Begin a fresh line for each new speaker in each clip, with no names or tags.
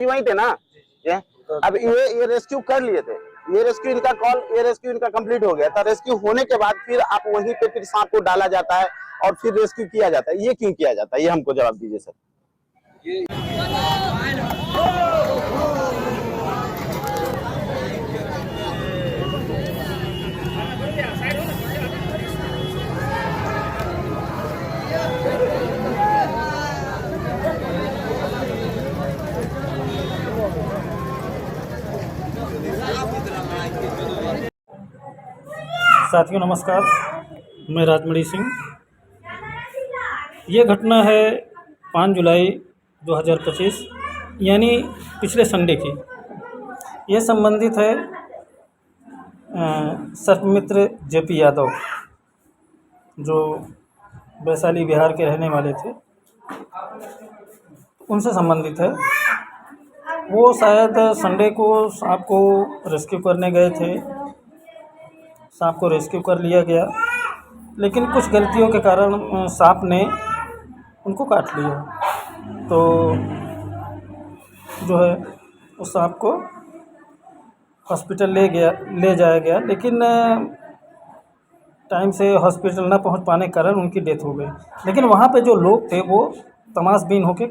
वहीं थे ना। ये अब ये रेस्क्यू कर लिए थे, ये रेस्क्यू इनका कॉल, ये रेस्क्यू इनका कंप्लीट हो गया था। रेस्क्यू होने के बाद फिर आप वहीं पे फिर सांप को डाला जाता है और फिर रेस्क्यू किया जाता है। ये क्यों किया जाता है, ये हमको जवाब दीजिए सर।
साथियों नमस्कार, मैं राजमणि सिंह। ये घटना है 5 जुलाई 2025 यानी पिछले संडे की। ये संबंधित है सर्पमित्र जेपी यादव, जो वैशाली बिहार के रहने वाले थे, उनसे संबंधित है। वो शायद संडे को सांप को रेस्क्यू करने गए थे। सांप को रेस्क्यू कर लिया गया, लेकिन कुछ गलतियों के कारण सांप ने उनको काट लिया। तो जो है उस सांप को हॉस्पिटल ले जाया गया, लेकिन टाइम से हॉस्पिटल ना पहुंच पाने के कारण उनकी डेथ हो गई। लेकिन वहाँ पे जो लोग थे वो तमाशबीन होके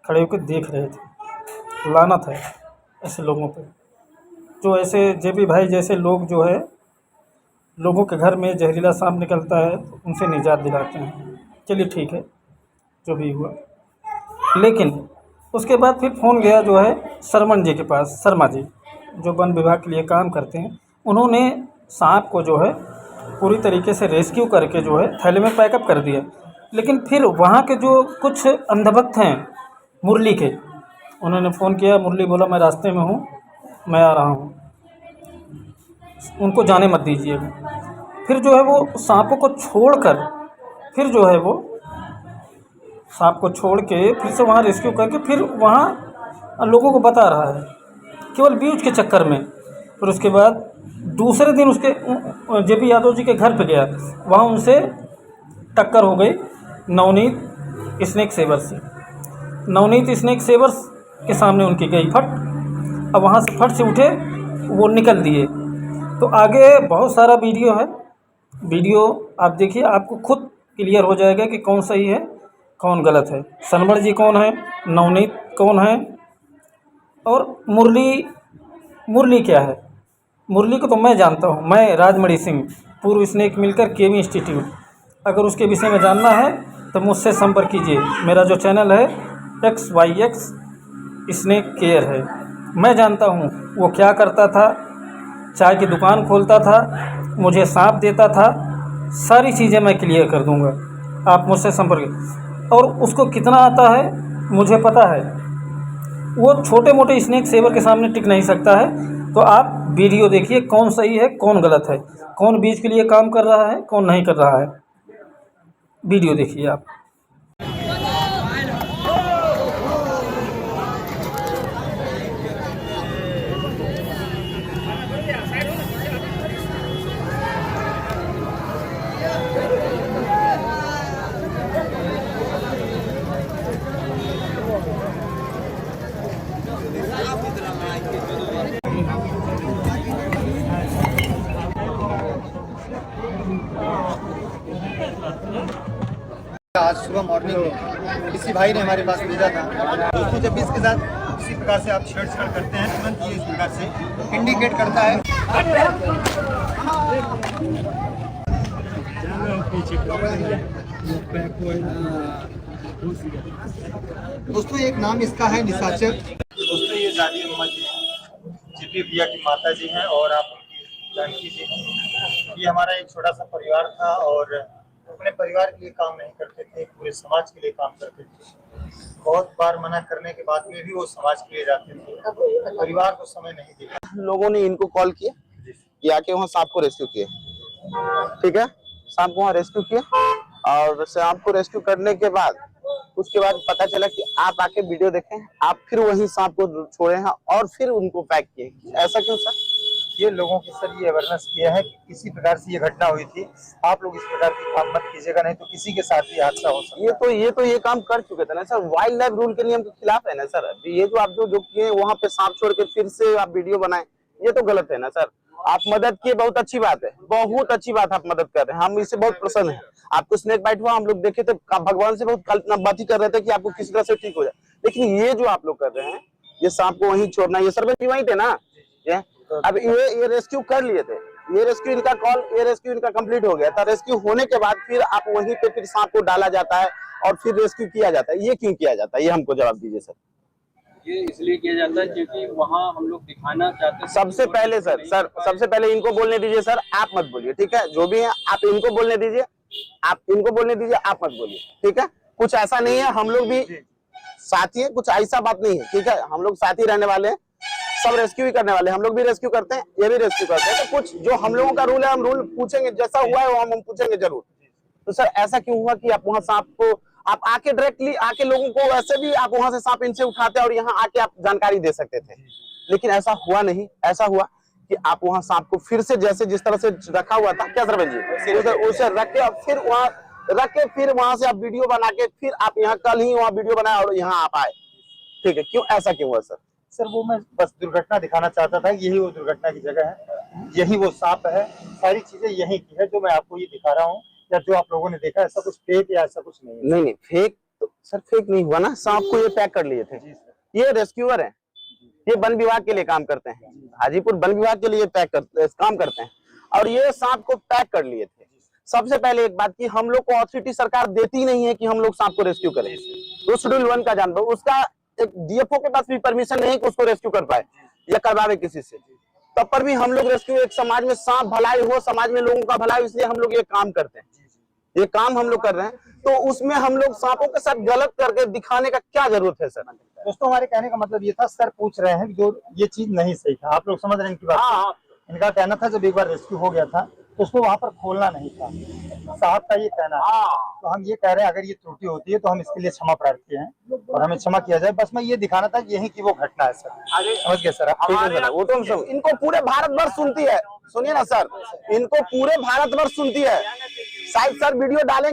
खड़े होकर देख रहे थे। लानत है ऐसे लोगों पे, जो ऐसे जेपी भाई जैसे लोग जो है लोगों के घर में जहरीला सांप निकलता है तो उनसे निजात दिलाते हैं। चलिए ठीक है, जो भी हुआ। लेकिन उसके बाद फिर फ़ोन गया जो है शर्मन जी के पास, शर्मा जी जो वन विभाग के लिए काम करते हैं। उन्होंने सांप को जो है पूरी तरीके से रेस्क्यू करके जो है थैले में पैकअप कर दिया। लेकिन फिर वहाँ के जो कुछ अंधभक्त हैं मुरली के, उन्होंने फ़ोन किया। मुरली बोला मैं रास्ते में हूँ, मैं आ रहा हूँ, उनको जाने मत दीजिएगा। फिर जो है वो सांपों को छोड़कर फिर जो है वो सांप को छोड़ के फिर से वहाँ रेस्क्यू करके फिर वहाँ लोगों को बता रहा है, केवल व्यूज के चक्कर में। फिर उसके बाद दूसरे दिन उसके जेपी यादव जी के घर पे गया, वहाँ उनसे टक्कर हो गई नवनीत स्नेक सेवर से। नवनीत स्नेक सेवर्स के सामने उनकी गई फट। अब वहाँ से फट से उठे, वो निकल दिए। तो आगे बहुत सारा वीडियो है, वीडियो आप देखिए, आपको खुद क्लियर हो जाएगा कि कौन सही है कौन गलत है। सनवर जी कौन है, नवनीत कौन है, और मुरली क्या है। मुरली को तो मैं जानता हूँ, मैं राजमणि सिंह, पूर्व स्नेक मिलकर केवी इंस्टीट्यूट। अगर उसके विषय में जानना है तो मुझसे संपर्क कीजिए। मेरा जो चैनल है XYX स्नेक केयर है। मैं जानता हूँ वो क्या करता था, चाय की दुकान खोलता था, मुझे सांप देता था, सारी चीज़ें मैं क्लियर कर दूंगा। आप मुझसे संपर्क, और उसको कितना आता है मुझे पता है। वो छोटे मोटे स्नेक सेवर के सामने टिक नहीं सकता है। तो आप वीडियो देखिए, कौन सही है कौन गलत है, कौन बीज के लिए काम कर रहा है कौन नहीं कर रहा है। वीडियो देखिए आप।
आज सुबह मॉर्निंग में किसी भाई ने हमारे पास भेजा था। दोस्तों जब भी इसके साथ इसी प्रकार से आप छेड़छाड़ करते हैं, तुरंत ये इस प्रकार से इंडिकेट करता है। दोस्तों एक नाम इसका है निशाचर। दोस्तों ये दादी अम्मा जी जेपी भैया की माता जी हैं और आप जानकी जी हैं। ये हमारा एक छोटा सा परिवार था और अपने परिवार के लिए काम नहीं करते थे, पूरे समाज के लिए काम करते थे। बहुत बार मना करने के बाद में भी वो समाज के लिए जाते थे, परिवार को समय नहीं दिया।
लोगों ने इनको कॉल किया कि आके वहाँ सांप को रेस्क्यू किए। ठीक है, सांप को वहाँ रेस्क्यू किया, और सांप को रेस्क्यू करने के बाद उसके बाद पता चला कि आप आके वीडियो देखें, आप फिर वही सांप को छोड़े हैं और फिर उनको पैक किए। ऐसा क्यों सर?
ये लोगों के सर ये अवेयरनेस किया है कि इसी प्रकार से ये घटना हुई थी, आप लोग इस प्रकार की काम मत कीजिएगा, नहीं तो किसी के साथ भी हादसा हो सकता है।
ये काम कर चुके थे ना सर, वाइल्ड लाइफ रूल के नियम के खिलाफ है ना सर। ये जो आप जो किए वहाँ पे सांप छोड़ के फिर से आप वीडियो बनाए, ये तो गलत है ना सर। आप मदद किए, बहुत अच्छी बात है, बहुत अच्छी बात, आप मदद कर रहे हैं, हम इससे बहुत प्रसन्न हैं। आपको स्नेक बाइट हुआ, हम लोग देखे थे, भगवान से बहुत बात ही कर रहे थे कि आपको किसी तरह से ठीक हो जाए, लेकिन ये जो आप लोग कर रहे हैं, ये सांप को वहीं छोड़ना, ये सरपंच जी वहीं थे ना, ये अब ये रेस्क्यू कर लिए थे, ये रेस्क्यू इनका कॉल, ये रेस्क्यू इनका कंप्लीट हो गया था। रेस्क्यू होने के बाद फिर आप वहीं पे फिर सांप को डाला जाता है और फिर रेस्क्यू किया जाता है, ये क्यों किया जाता है, ये हमको जवाब दीजिए सर।
ये इसलिए किया जाता है क्योंकि वहाँ हम लोग दिखाना चाहते हैं।
सबसे पहले सर सबसे पहले इनको बोलने दीजिए सर, आप मत बोलिए, ठीक है, जो भी है आप इनको बोलने दीजिए, आप इनको बोलने दीजिए, आप मत बोलिए, ठीक है। कुछ ऐसा नहीं है, हम लोग भी साथी है, कुछ ऐसा बात नहीं है, ठीक है, हम लोग साथी रहने वाले हैं, सब रेस्क्यू ही करने वाले, हम लोग भी रेस्क्यू करते हैं, ये भी रेस्क्यू करते हैं। तो कुछ जो हम लोगों का रूल है, हम रूल पूछेंगे, जैसा हुआ है वो हम पूछेंगे जरूर। तो सर ऐसा क्यों हुआ कि आप वहाँ सांप को आप आके डायरेक्टली आके लोगों को, वैसे भी आप वहां से सांप इनसे उठाते और यहाँ आके आप जानकारी दे सकते थे, लेकिन ऐसा हुआ नहीं। ऐसा हुआ कि आप वहां सांप को फिर से जैसे जिस तरह से रखा हुआ था, क्या सरपंच जी, उसे रख के फिर वहां रख के फिर वहां से आप वीडियो बना के फिर आप यहाँ कल ही वहां वीडियो बनाए और यहाँ आप आए, ठीक है, क्यों ऐसा क्यों हुआ सर?
सर वो मैं बस दुर्घटना दिखाना चाहता था, यही वो दुर्घटना की जगह है, यही वो सांप है, सारी चीजें यही की है जो मैं आपको ये दिखा रहा हूँ, या जो आप लोगों ने देखा, ऐसा कुछ फेक या ऐसा कुछ नहीं है।
नहीं फेक तो सर फेक नहीं हुआ ना, सांप को ये पैक कर लिए थे, ये रेस्क्यूअर है, ये वन विभाग के लिए काम करते हैं, हाजीपुर वन विभाग के लिए काम करते हैं, और ये सांप को पैक कर लिए थे। सबसे पहले एक बात की, हम लोग को अथॉरिटी सरकार देती नहीं है कि हम लोग सांप को रेस्क्यू करें, तो शेड्यूल 1 का जानवर, उसका एक डीएफओ के पास भी परमिशन नहीं कि उसको रेस्क्यू कर पाए या करवावे किसी से, तब पर भी हम लोग रेस्क्यू, एक समाज में सांप भलाई हो, समाज में लोगों का भलाई, इसलिए हम लोग ये काम करते हैं, ये काम हम लोग कर रहे हैं। तो उसमें हम लोग सांपों के साथ गलत करके दिखाने का क्या जरूरत है सर?
दोस्तों हमारे कहने का मतलब ये था, सर पूछ रहे हैं जो ये चीज नहीं सही था, आप लोग समझ रहे हैं इनकी बात।
हाँ,
इनका कहना था जब एक बार रेस्क्यू हो गया था तो उसको वहां पर खोलना नहीं था, साहब का ये कहना है। तो हम ये कह रहे हैं अगर ये त्रुटि होती है तो हम इसके लिए क्षमा प्रार्थी हैं और हमें क्षमा किया जाए। बस मैं ये दिखाना था यही की वो घटना है सर, समझ गए सर?
ठीक है सर, वो तो हम सब, इनको पूरे भारतवर्ष सुनती है, सुनिए ना सर, इनको पूरे भारतवर्ष सुनती है, शायद सर वीडियो डालें।